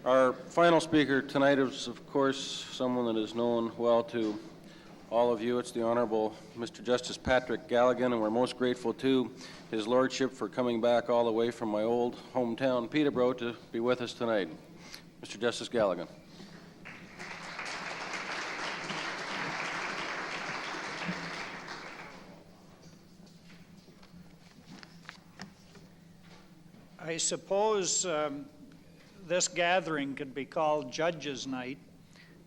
Our final speaker tonight is, of course, someone that is known well to all of you. It's the Honorable Mr. Justice Patrick Galligan, and we're most grateful to His Lordship for coming back all the way from my old hometown, Peterborough, to be with us tonight. Mr. Justice Galligan. I suppose this gathering could be called Judges' Night.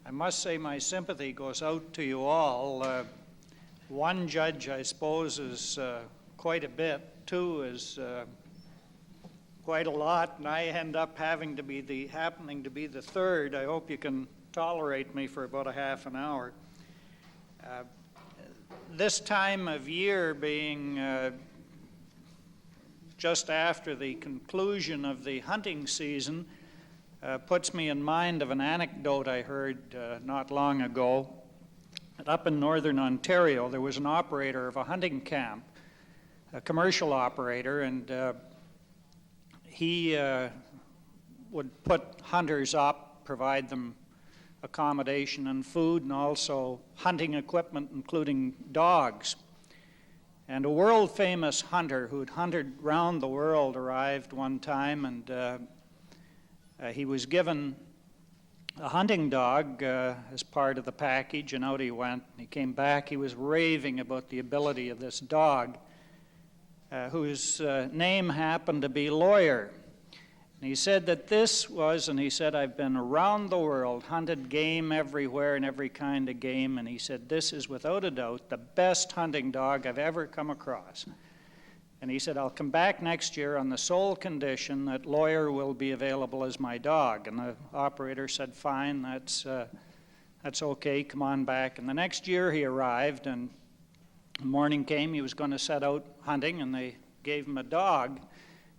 I must say my sympathy goes out to you all. One judge, I suppose, is quite a bit. Two is quite a lot, and I end up happening to be the third. I hope you can tolerate me for about a half an hour. This time of year being just after the conclusion of the hunting season puts me in mind of an anecdote I heard not long ago. Up in northern Ontario, there was an operator of a hunting camp, a commercial operator, and he would put hunters up, provide them accommodation and food, and also hunting equipment, including dogs. And a world-famous hunter who'd hunted round the world arrived one time, and he was given a hunting dog as part of the package, and out he went. He came back, he was raving about the ability of this dog, whose name happened to be Lawyer. And he said that this was, and he said, I've been around the world, hunted game everywhere and every kind of game, and he said, this is without a doubt the best hunting dog I've ever come across. And he said, I'll come back next year on the sole condition that Lawyer will be available as my dog. And the operator said, fine, that's okay, come on back. And the next year he arrived, and the morning came, he was going to set out hunting, and they gave him a dog.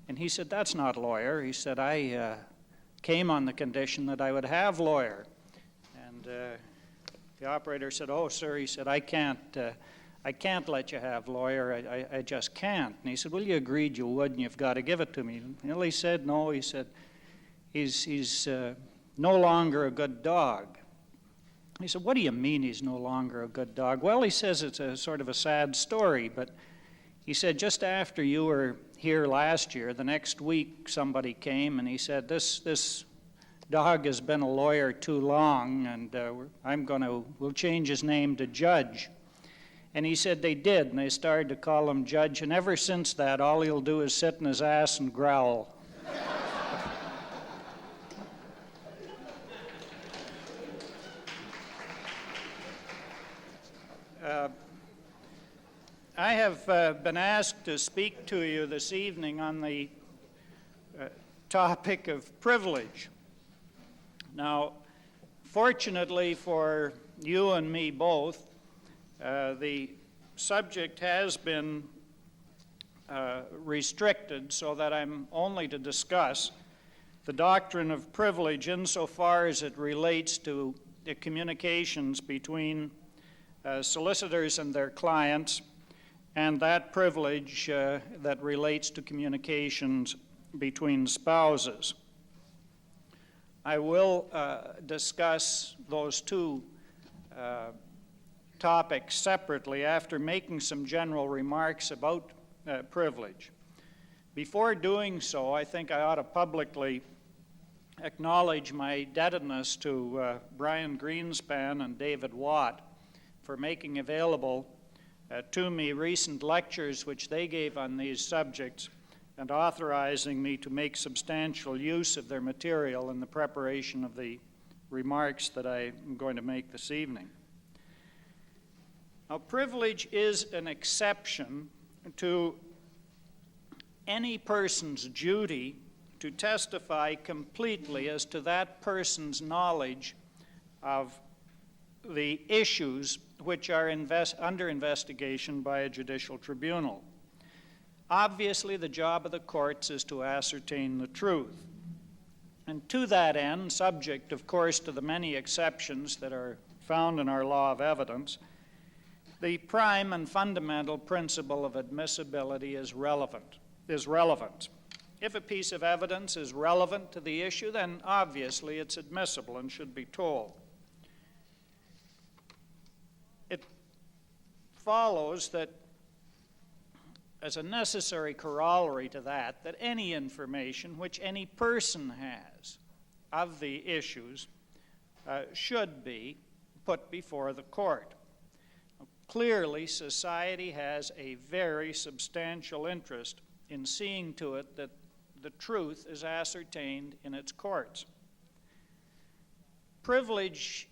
And he said, that's not Lawyer. He said, I came on the condition that I would have Lawyer. And the operator said, oh, sir, he said, I can't let you have Lawyer. I just can't. And he said, well, you agreed you would, and you've got to give it to me. Well, he said, no. He said, he's no longer a good dog. He said, what do you mean he's no longer a good dog? Well, he says it's a sort of a sad story, but he said, just after you were here last year, the next week somebody came and he said, this dog has been a lawyer too long, and we'll change his name to Judge. And he said they did, and they started to call him Judge, and ever since that, all he'll do is sit in his ass and growl. I have been asked to speak to you this evening on the topic of privilege. Now, fortunately for you and me both, the subject has been restricted so that I'm only to discuss the doctrine of privilege insofar as it relates to the communications between solicitors and their clients, and that privilege that relates to communications between spouses. I will discuss those two topics separately after making some general remarks about privilege. Before doing so, I think I ought to publicly acknowledge my indebtedness to Brian Greenspan and David Watt for making available to me recent lectures which they gave on these subjects and authorizing me to make substantial use of their material in the preparation of the remarks that I am going to make this evening. Now, privilege is an exception to any person's duty to testify completely as to that person's knowledge of the issues which are under investigation by a judicial tribunal. Obviously, the job of the courts is to ascertain the truth. And to that end, subject, of course, to the many exceptions that are found in our law of evidence, the prime and fundamental principle of admissibility is relevant. If a piece of evidence is relevant to the issue, then obviously it's admissible and should be told. It follows that, as a necessary corollary to that, that any information which any person has of the issues should be put before the court. Clearly, society has a very substantial interest in seeing to it that the truth is ascertained in its courts. Privilege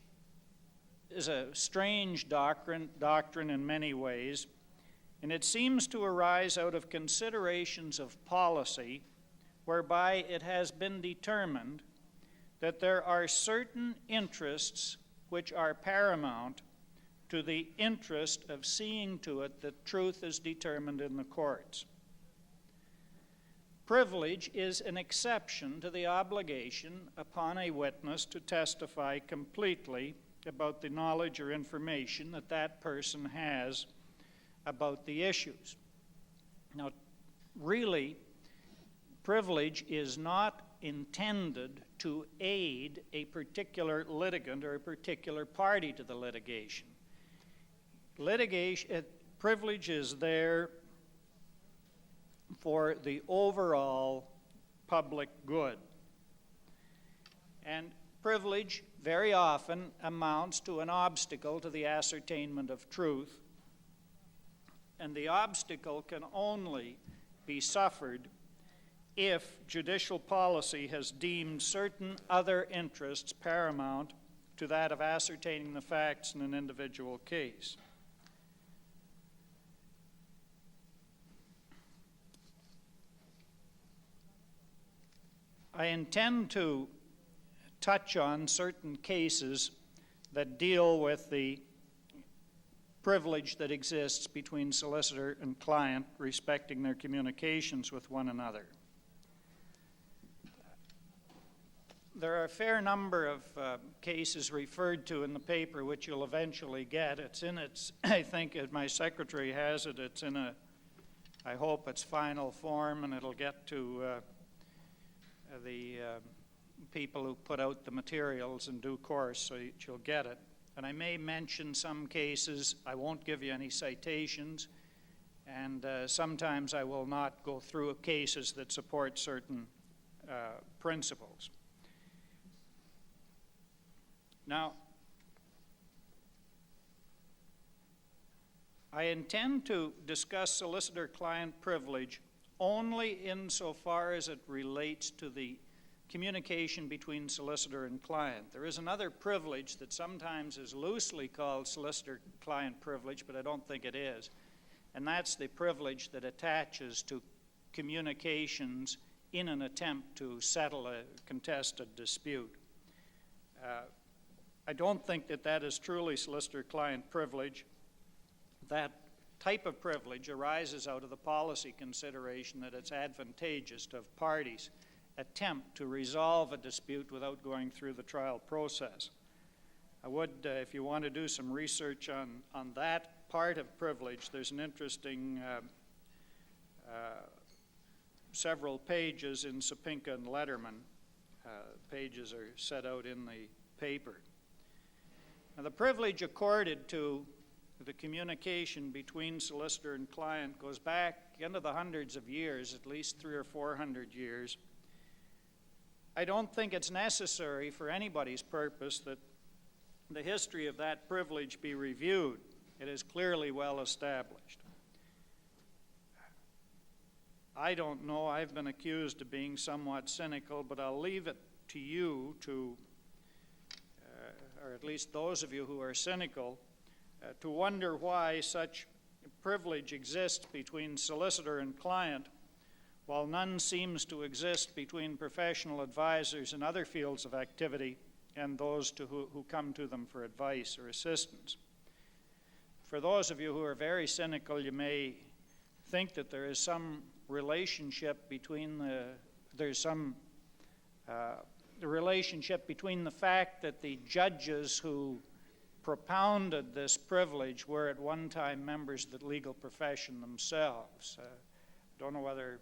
is a strange doctrine in many ways, and it seems to arise out of considerations of policy whereby it has been determined that there are certain interests which are paramount to the interest of seeing to it that truth is determined in the courts. Privilege is an exception to the obligation upon a witness to testify completely about the knowledge or information that that person has about the issues. Now, really, privilege is not intended to aid a particular litigant or a particular party to the litigation. Privilege is there for the overall public good. And privilege very often amounts to an obstacle to the ascertainment of truth, and the obstacle can only be suffered if judicial policy has deemed certain other interests paramount to that of ascertaining the facts in an individual case. I intend to touch on certain cases that deal with the privilege that exists between solicitor and client respecting their communications with one another. There are a fair number of cases referred to in the paper, which you'll eventually get. It's in its, I think my secretary has it, it's in I hope its final form, and it'll get to the people who put out the materials in due course, so you'll get it. And I may mention some cases. I won't give you any citations, and sometimes I will not go through cases that support certain principles. Now, I intend to discuss solicitor-client privilege only insofar as it relates to the communication between solicitor and client. There is another privilege that sometimes is loosely called solicitor-client privilege, but I don't think it is, and that's the privilege that attaches to communications in an attempt to settle a contested dispute. I don't think that that is truly solicitor-client privilege. That type of privilege arises out of the policy consideration that it's advantageous to have parties attempt to resolve a dispute without going through the trial process. I would, if you want to do some research on that part of privilege, there's an interesting several pages in Sapinka and Letterman. Pages are set out in the paper. Now, the privilege accorded to the communication between solicitor and client goes back into the hundreds of years, at least 300 or 400 years. I don't think it's necessary for anybody's purpose that the history of that privilege be reviewed. It is clearly well established. I don't know, I've been accused of being somewhat cynical, but I'll leave it to you to, or at least those of you who are cynical, to wonder why such privilege exists between solicitor and client, while none seems to exist between professional advisors in other fields of activity and those who come to them for advice or assistance. For those of you who are very cynical, you may think that there is some relationship between the relationship between the fact that the judges who propounded this privilege were at one time members of the legal profession themselves. Don't know whether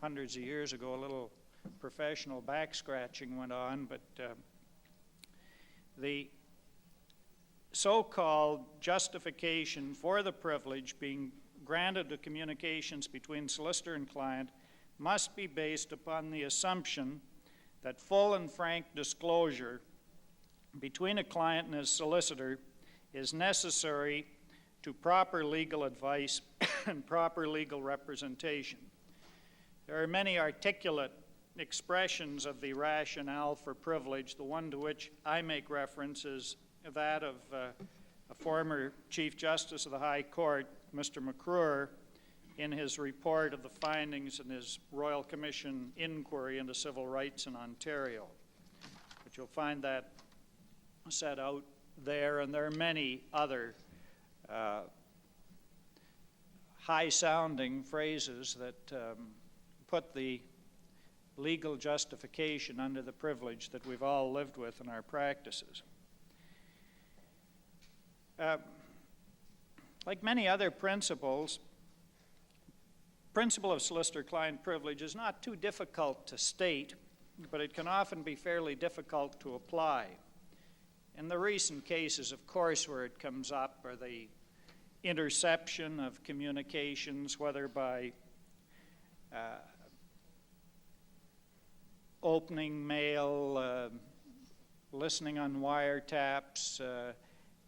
hundreds of years ago, a little professional back scratching went on, but the so-called justification for the privilege being granted to communications between solicitor and client must be based upon the assumption that full and frank disclosure between a client and his solicitor is necessary to proper legal advice and proper legal representation. There are many articulate expressions of the rationale for privilege. The one to which I make reference is that of a former Chief Justice of the High Court, Mr. McCrure, in his report of the findings in his Royal Commission inquiry into civil rights in Ontario. But you'll find that set out there, and there are many other high-sounding phrases that put the legal justification under the privilege that we've all lived with in our practices. Like many other principles, principle of solicitor-client privilege is not too difficult to state, but it can often be fairly difficult to apply. In the recent cases, of course, where it comes up are the interception of communications, whether by opening mail, listening on wiretaps,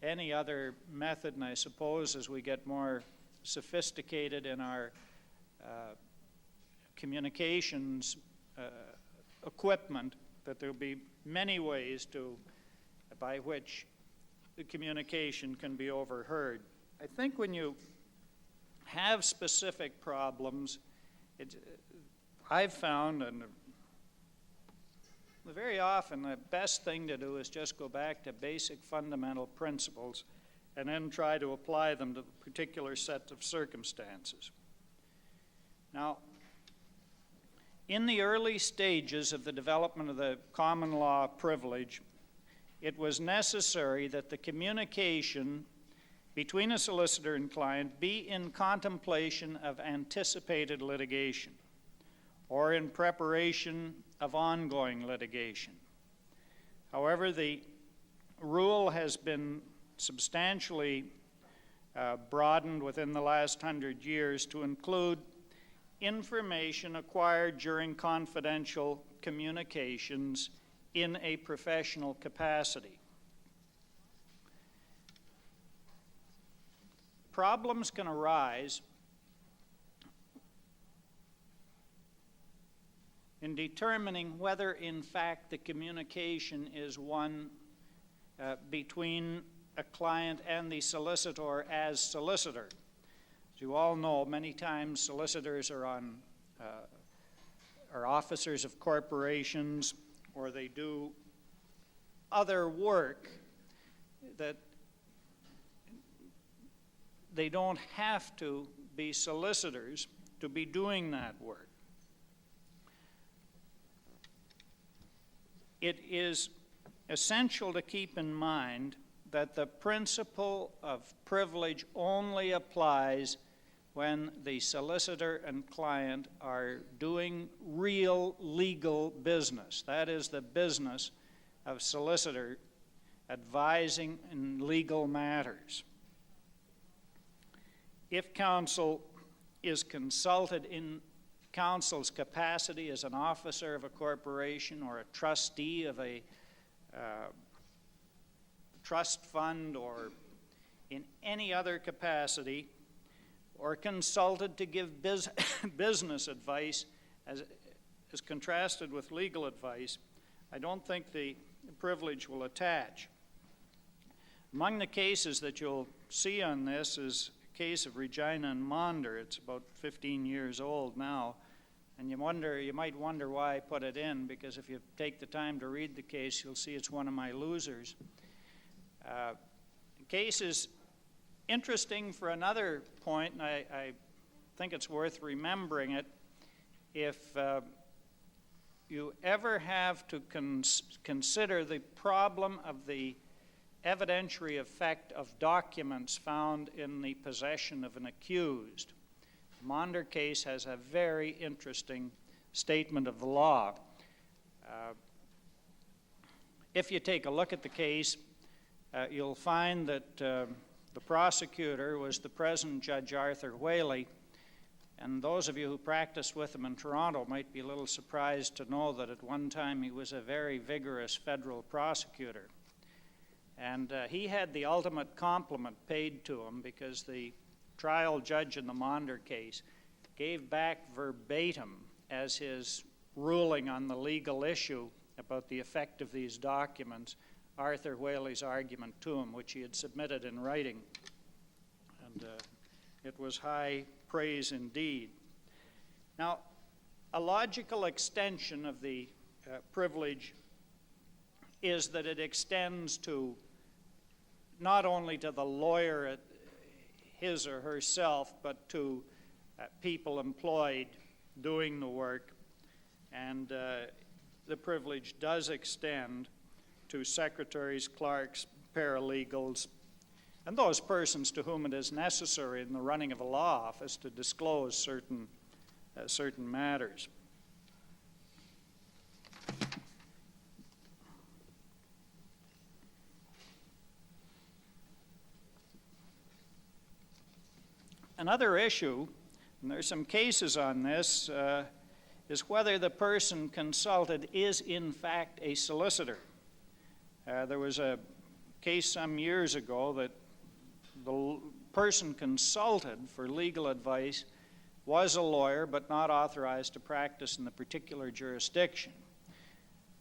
any other method, and I suppose as we get more sophisticated in our communications equipment, that there will be many ways by which the communication can be overheard. I think when you have specific problems, I've found, and very often the best thing to do is just go back to basic fundamental principles and then try to apply them to a particular set of circumstances. Now, in the early stages of the development of the common law privilege, it was necessary that the communication between a solicitor and client be in contemplation of anticipated litigation or in preparation of ongoing litigation. However, the rule has been substantially broadened within the last 100 years to include information acquired during confidential communications in a professional capacity. Problems can arise in determining whether, in fact, the communication is one between a client and the solicitor as solicitor. As you all know, many times solicitors are officers of corporations, or they do other work that they don't have to be solicitors to be doing that work. It is essential to keep in mind that the principle of privilege only applies when the solicitor and client are doing real legal business. That is the business of solicitor advising in legal matters. If counsel is consulted in counsel's capacity as an officer of a corporation or a trustee of a trust fund or in any other capacity, or consulted to give business advice as contrasted with legal advice, I don't think the privilege will attach. Among the cases that you'll see on this is a case of Regina and Maunder. It's about 15 years old now, and you might wonder why I put it in, because if you take the time to read the case, you'll see it's one of my losers. The case is interesting for another point, and I think it's worth remembering it. If you ever have to consider the problem of the evidentiary effect of documents found in the possession of an accused, the Maunder case has a very interesting statement of the law. If you take a look at the case, you'll find that the prosecutor was the present Judge Arthur Whealy, and those of you who practiced with him in Toronto might be a little surprised to know that at one time he was a very vigorous federal prosecutor. And he had the ultimate compliment paid to him because the trial judge in the Maunder case gave back verbatim as his ruling on the legal issue about the effect of these documents Arthur Whealy's argument to him, which he had submitted in writing. And it was high praise indeed. Now, a logical extension of the privilege is that it extends to not only to the lawyer, his or herself, but to people employed doing the work. And the privilege does extend to secretaries, clerks, paralegals, and those persons to whom it is necessary in the running of a law office to disclose certain matters. Another issue, and there's some cases on this, is whether the person consulted is in fact a solicitor. There was a case some years ago that the person consulted for legal advice was a lawyer but not authorized to practice in the particular jurisdiction.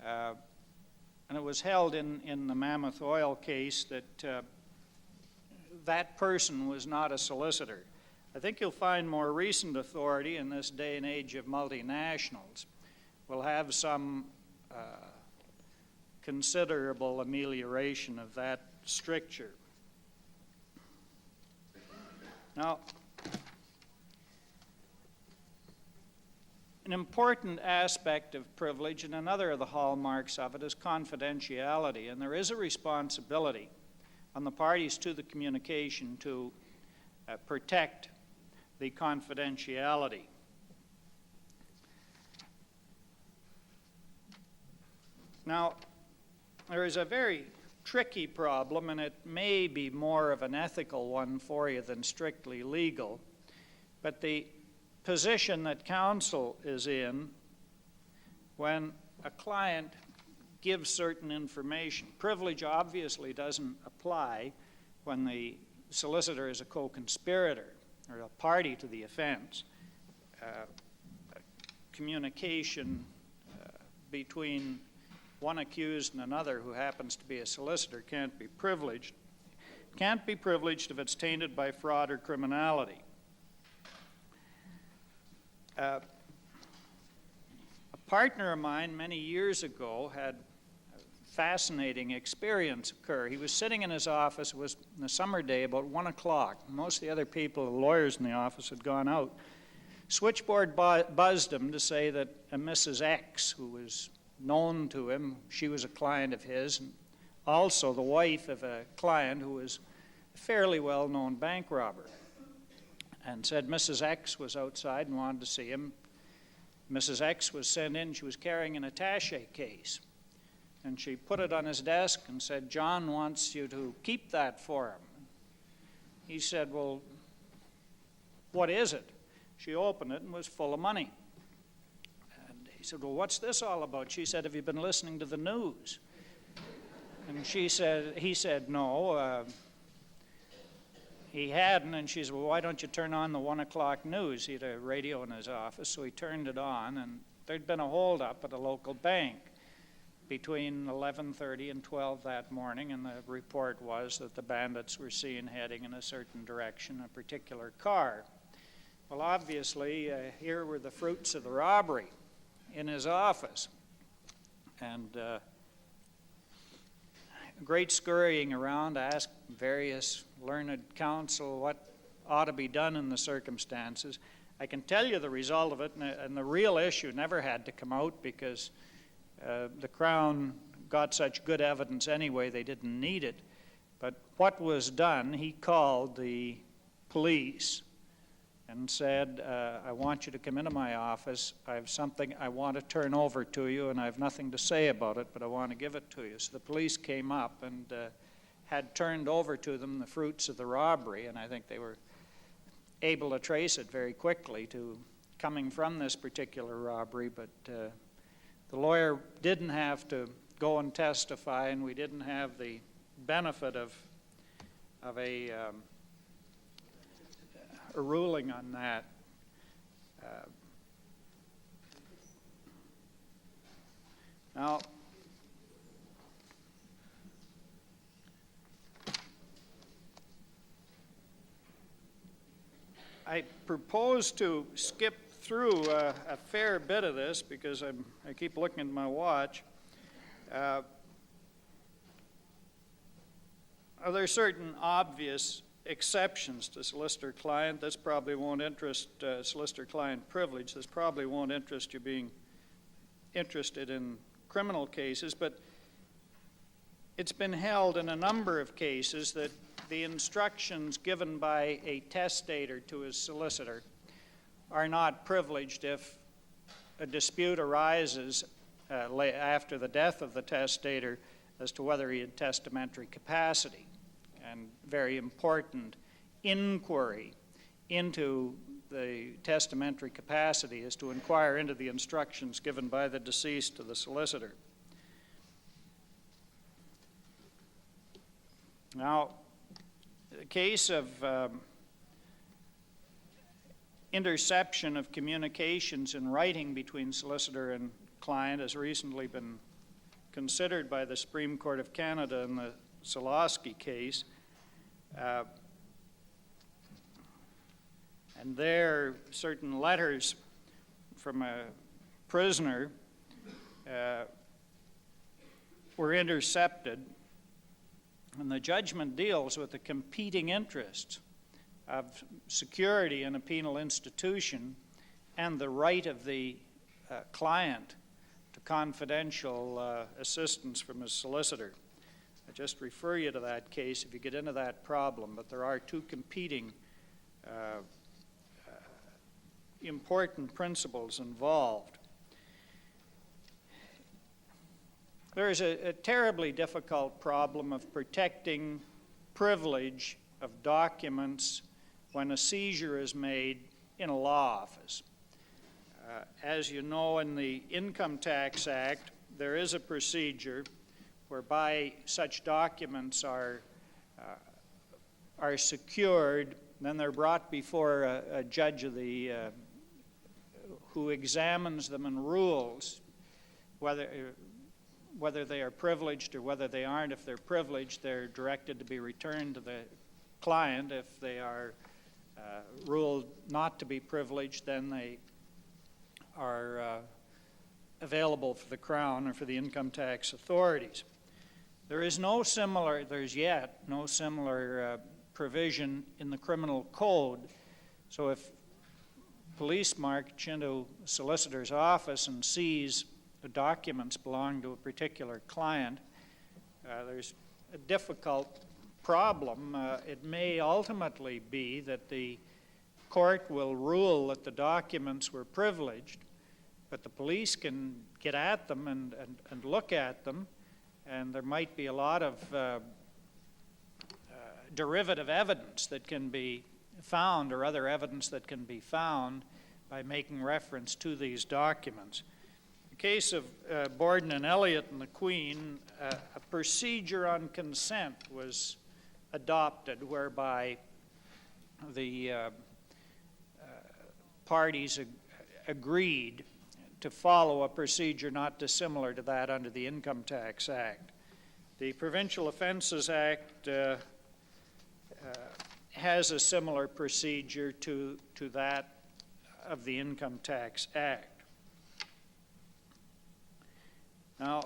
And it was held in the Mammoth Oil case that that person was not a solicitor. I think you'll find more recent authority in this day and age of multinationals will have some considerable amelioration of that stricture. Now, an important aspect of privilege, and another of the hallmarks of it, is confidentiality, and there is a responsibility on the parties to the communication to protect the confidentiality. Now, there is a very tricky problem, and it may be more of an ethical one for you than strictly legal, but the position that counsel is in when a client gives certain information. Privilege obviously doesn't apply when the solicitor is a co-conspirator or a party to the offense. Communication between one accused and another who happens to be a solicitor can't be privileged. Can't be privileged if it's tainted by fraud or criminality. A partner of mine many years ago had a fascinating experience occur. He was sitting in his office. It was in a summer day about 1 o'clock. Most of the other people, the lawyers in the office, had gone out. Switchboard buzzed him to say that a Mrs. X, who was known to him, she was a client of his, and also the wife of a client who was a fairly well-known bank robber, and said Mrs. X was outside and wanted to see him. Mrs. X was sent in. She was carrying an attaché case, and she put it on his desk and said, "John wants you to keep that for him." He said, "Well, what is it?" She opened it and was full of money. He said, "Well, what's this all about?" She said, "Have you been listening to the news?" And he said, "No." He hadn't, and she said, "Well, why don't you turn on the 1 o'clock news?" He had a radio in his office, so he turned it on, and there'd been a holdup at a local bank between 11:30 and 12 that morning, and the report was that the bandits were seen heading in a certain direction, a particular car. Well, obviously, here were the fruits of the robbery in his office, and great scurrying around to ask various learned counsel what ought to be done in the circumstances. I can tell you the result of it, and the real issue never had to come out because the Crown got such good evidence anyway they didn't need it. But what was done, he called the police and said, I want you to come into my office. I have something I want to turn over to you, and I have nothing to say about it, but I want to give it to you. So the police came up and had turned over to them the fruits of the robbery, and I think they were able to trace it very quickly to coming from this particular robbery, but the lawyer didn't have to go and testify, and we didn't have the benefit of a ruling on that. Now, I propose to skip through a fair bit of this because I keep looking at my watch. There are certain obvious exceptions to solicitor-client. This probably won't interest solicitor-client privilege. This probably won't interest you being interested in criminal cases, but it's been held in a number of cases that the instructions given by a testator to his solicitor are not privileged if a dispute arises after the death of the testator as to whether he had testamentary capacity. And very important inquiry into the testamentary capacity is to inquire into the instructions given by the deceased to the solicitor. Now, the case of interception of communications in writing between solicitor and client has recently been considered by the Supreme Court of Canada in the Salhany case. And there, certain letters from a prisoner were intercepted, and the judgment deals with the competing interests of security in a penal institution and the right of the client to confidential assistance from his solicitor. I just refer you to that case if you get into that problem, but there are two competing important principles involved. There is a terribly difficult problem of protecting privilege of documents when a seizure is made in a law office. As you know, in the Income Tax Act, there is a procedure whereby such documents are secured, then they're brought before a judge of the who examines them and rules whether they are privileged or whether they aren't. If they're privileged, they're directed to be returned to the client. If they are ruled not to be privileged, then they are available for the Crown or for the income tax authorities. There's yet no similar provision in the criminal code. So if police march into a solicitor's office and seize the documents belonging to a particular client, there's a difficult problem. It may ultimately be that the court will rule that the documents were privileged, but the police can get at them and look at them, and there might be a lot of derivative evidence that can be found, or other evidence that can be found by making reference to these documents. In the case of Borden and Elliott and the Queen, a procedure on consent was adopted whereby the parties agreed to follow a procedure not dissimilar to that under the Income Tax Act. The Provincial Offences Act has a similar procedure to that of the Income Tax Act. Now,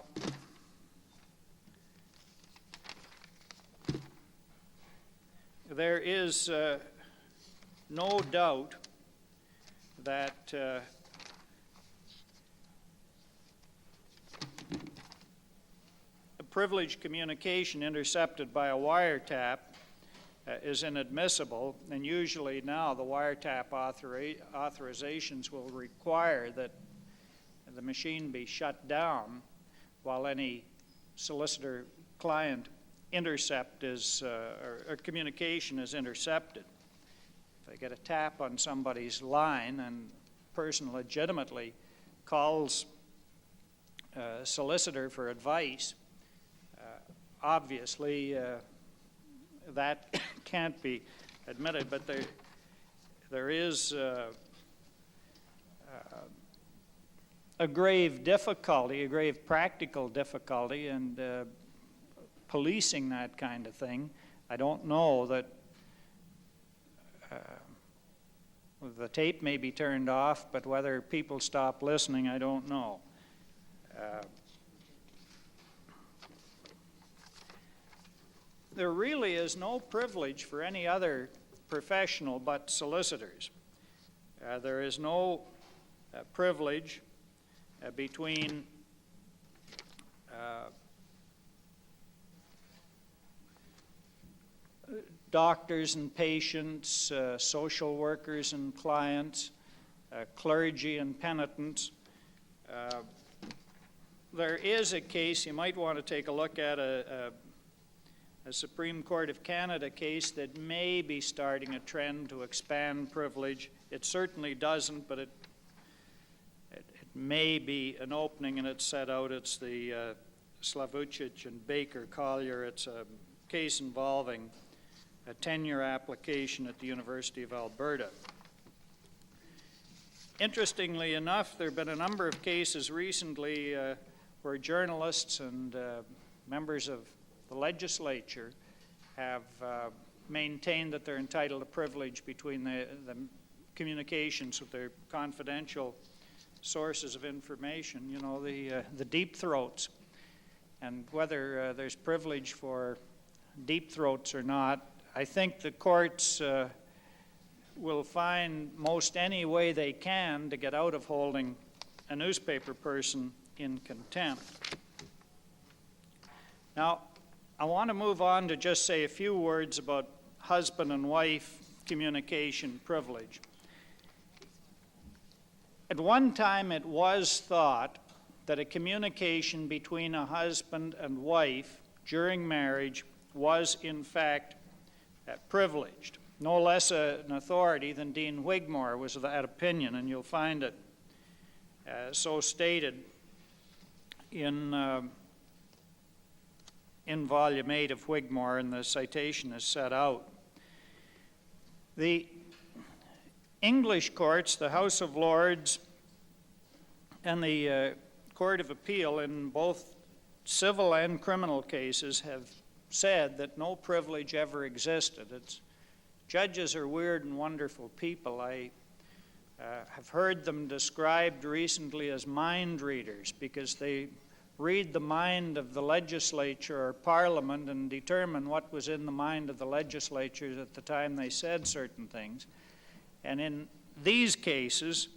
there is no doubt that a privileged communication intercepted by a wiretap is inadmissible, and usually now the wiretap authorizations will require that the machine be shut down while any solicitor-client intercept is, or communication is intercepted. If they get a tap on somebody's line and a person legitimately calls a solicitor for advice, obviously that can't be admitted, but there is a grave difficulty, a grave practical difficulty in policing that kind of thing. I don't know that the tape may be turned off, but whether people stop listening, I don't know. There really is no privilege for any other professional but solicitors. There is no privilege between doctors and patients, social workers and clients, clergy and penitents. There is a case you might want to take a look at, a Supreme Court of Canada case that may be starting a trend to expand privilege. It certainly doesn't, but it may be an opening, and it's set out. It's the Slavucic and Baker Collier. It's a case involving a tenure application at the University of Alberta. Interestingly enough, there have been a number of cases recently where journalists and members of the legislature have maintained that they're entitled to privilege between the communications with their confidential sources of information, you know, the deep throats. And whether there's privilege for deep throats or not, I think the courts will find most any way they can to get out of holding a newspaper person in contempt. Now, I want to move on to just say a few words about husband and wife communication privilege. At one time, it was thought that a communication between a husband and wife during marriage was, in fact, privileged. No less an authority than Dean Wigmore was of that opinion, and you'll find it so stated in Volume 8 of Wigmore, and the citation is set out. The English courts, the House of Lords and the Court of Appeal in both civil and criminal cases have said that no privilege ever existed. Judges are weird and wonderful people. I have heard them described recently as mind readers because they read the mind of the legislature or parliament and determine what was in the mind of the legislature at the time they said certain things. And in these cases,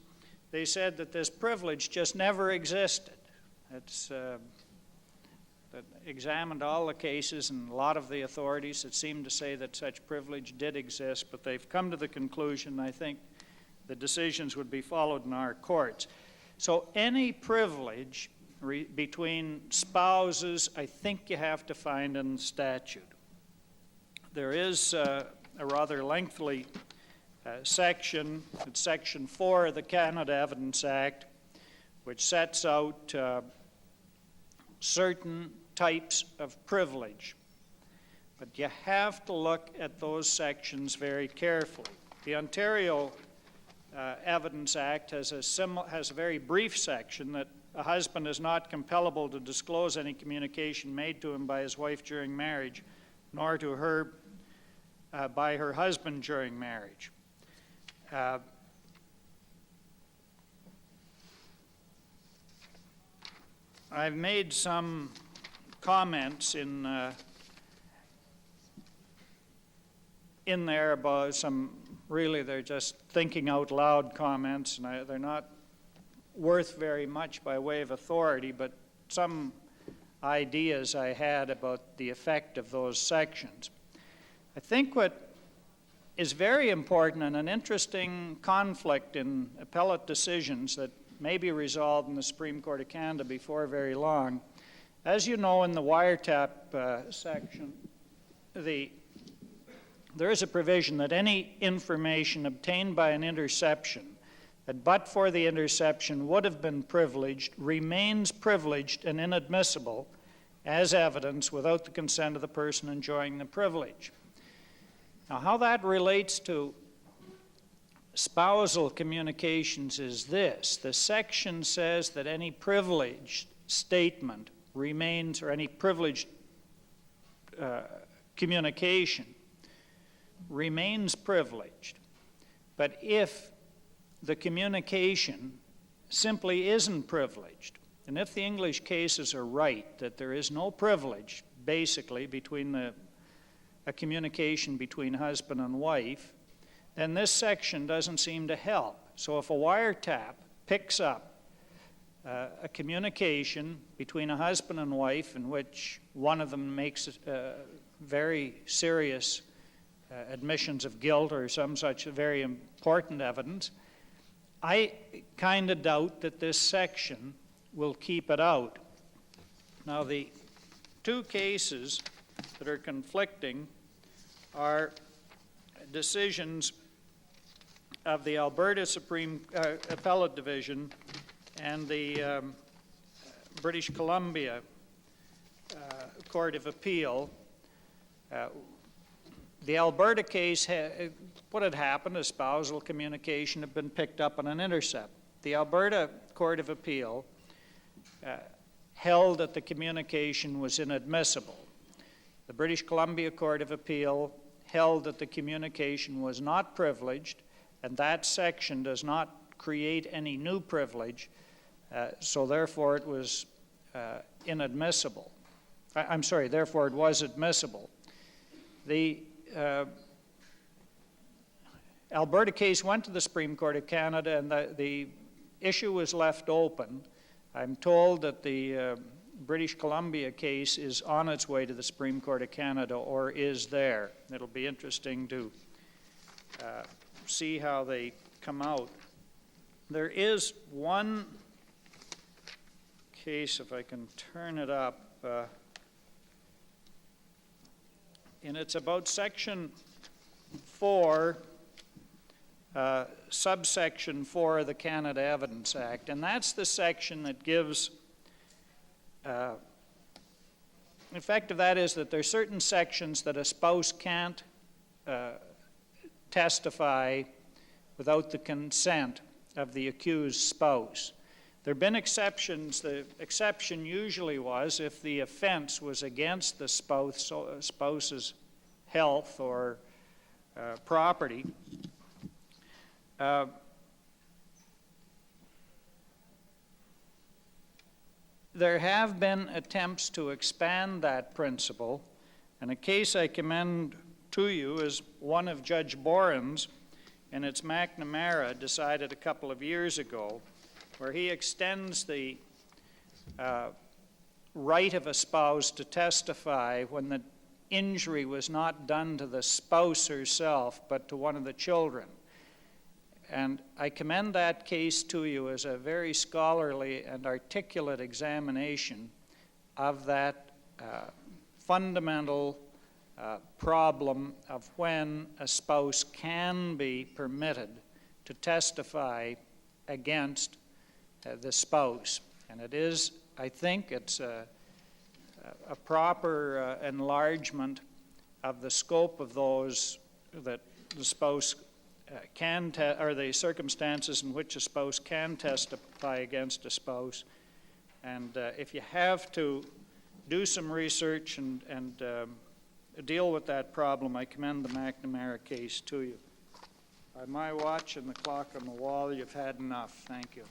they said that this privilege just never existed. It's that examined all the cases, and a lot of the authorities that seem to say that such privilege did exist, but they've come to the conclusion, I think, the decisions would be followed in our courts. So any privilege between spouses, I think you have to find in the statute. There is a rather lengthy section, it's Section 4 of the Canada Evidence Act, which sets out certain types of privilege. But you have to look at those sections very carefully. The Ontario Evidence Act has a very brief section that a husband is not compellable to disclose any communication made to him by his wife during marriage, nor to her by her husband during marriage. I've made some comments in there about some, really they're just thinking out loud comments, and they're not worth very much by way of authority, but some ideas I had about the effect of those sections. I think what is very important and an interesting conflict in appellate decisions that may be resolved in the Supreme Court of Canada before very long. As you know, in the wiretap section, there is a provision that any information obtained by an interception that but for the interception would have been privileged remains privileged and inadmissible as evidence without the consent of the person enjoying the privilege. Now, how that relates to spousal communications is this. The section says that any privileged statement remains, or any privileged communication remains privileged. But if the communication simply isn't privileged, and if the English cases are right, that there is no privilege, basically, between a communication between husband and wife, then this section doesn't seem to help. So if a wiretap picks up a communication between a husband and wife in which one of them makes very serious admissions of guilt or some such very important evidence, I kind of doubt that this section will keep it out. Now, the two cases that are conflicting are decisions of the Alberta Supreme Appellate Division and the British Columbia Court of Appeal. The Alberta case, what had happened, a spousal communication had been picked up on an intercept. The Alberta Court of Appeal held that the communication was inadmissible. The British Columbia Court of Appeal held that the communication was not privileged, and that section does not create any new privilege, so therefore it was inadmissible. I'm sorry, therefore it was admissible. The Alberta case went to the Supreme Court of Canada, and the issue was left open. I'm told that the British Columbia case is on its way to the Supreme Court of Canada, or is there. It'll be interesting to see how they come out. There is one case, if I can turn it up, and it's about Section 4, subsection 4 of the Canada Evidence Act, and that's the section that gives, the effect of that is that there are certain sections that a spouse can't testify without the consent of the accused spouse. There have been exceptions. The exception usually was if the offense was against the spouse's health or property. There have been attempts to expand that principle, and a case I commend to you is one of Judge Borins, and it's McNamara, decided a couple of years ago, where he extends the right of a spouse to testify when the injury was not done to the spouse herself, but to one of the children. And I commend that case to you as a very scholarly and articulate examination of that fundamental problem of when a spouse can be permitted to testify against the spouse. And it is, I think, it's a proper enlargement of the scope of those that the spouse can, or the circumstances in which a spouse can testify against a spouse. And if you have to do some research and deal with that problem, I commend the McNamara case to you. By my watch and the clock on the wall, you've had enough. Thank you.